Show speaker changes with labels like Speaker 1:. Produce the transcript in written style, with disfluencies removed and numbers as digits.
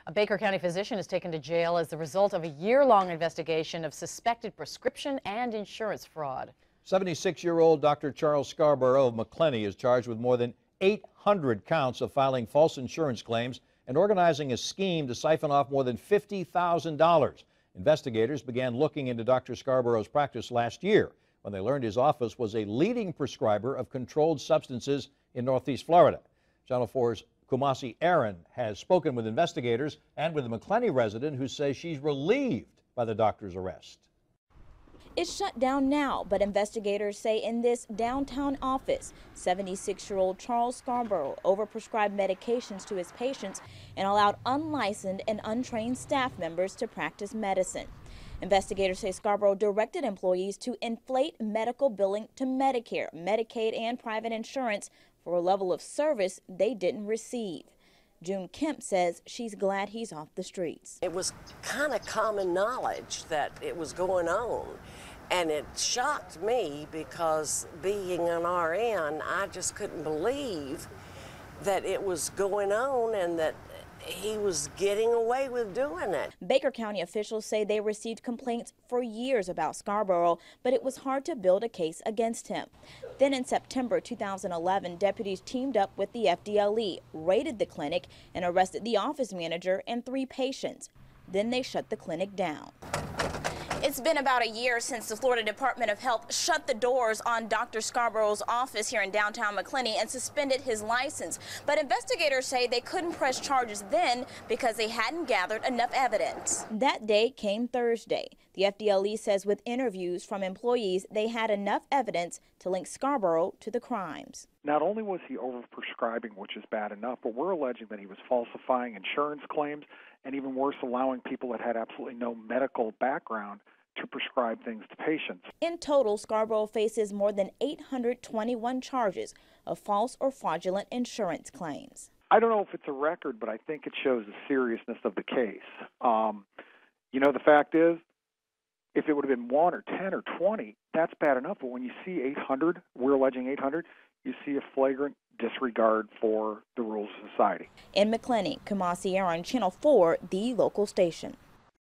Speaker 1: A Baker County physician is taken to jail as the result of a year-long investigation of suspected prescription and insurance fraud.
Speaker 2: 76-year-old Dr. Charles Scarborough of Macclenny is charged with more than 800 counts of filing false insurance claims and organizing a scheme to siphon off more than $50,000. Investigators began looking into Dr. Scarborough's practice last year when they learned his office was a leading prescriber of controlled substances in Northeast Florida. Channel 4's Kumasi Aaron has spoken with investigators and with a Macclenny resident who says she's relieved by the doctor's arrest.
Speaker 3: It's shut down now, but investigators say in this downtown office, 76-year-old Charles Scarborough overprescribed medications to his patients and allowed unlicensed and untrained staff members to practice medicine. Investigators say Scarborough directed employees to inflate medical billing to Medicare, Medicaid, and private insurance for a level of service they didn't receive. June Kemp says she's glad he's off the streets.
Speaker 4: It was kind of common knowledge that it was going on, and it shocked me because being an RN, I just couldn't believe that it was going on and that he was getting away with doing it.
Speaker 3: Baker County officials say they received complaints for years about Scarborough, but it was hard to build a case against him. Then in September 2011, deputies teamed up with the FDLE, raided the clinic, and arrested the office manager and 3 patients. Then they shut the clinic down. It's been about a year since the Florida Department of Health shut the doors on Dr. Scarborough's office here in downtown Macclenny and suspended his license. But investigators say they couldn't press charges then because they hadn't gathered enough evidence. That day came Thursday. The FDLE says with interviews from employees, they had enough evidence to link Scarborough to the crimes.
Speaker 5: Not only was he overprescribing, which is bad enough, but we're alleging that he was falsifying insurance claims and even worse, allowing people that had absolutely no medical background to prescribe things to patients.
Speaker 3: In total, Scarborough faces more than 821 charges of false or fraudulent insurance claims.
Speaker 5: I don't know if it's a record, but I think it shows the seriousness of the case. The fact is, if it would have been 1 or 10 or 20, that's bad enough. But when you see 800, we're alleging 800, you see a flagrant disregard for the rules of society.
Speaker 3: In Macclenny, Kumasi Aaron, Channel 4, the local station.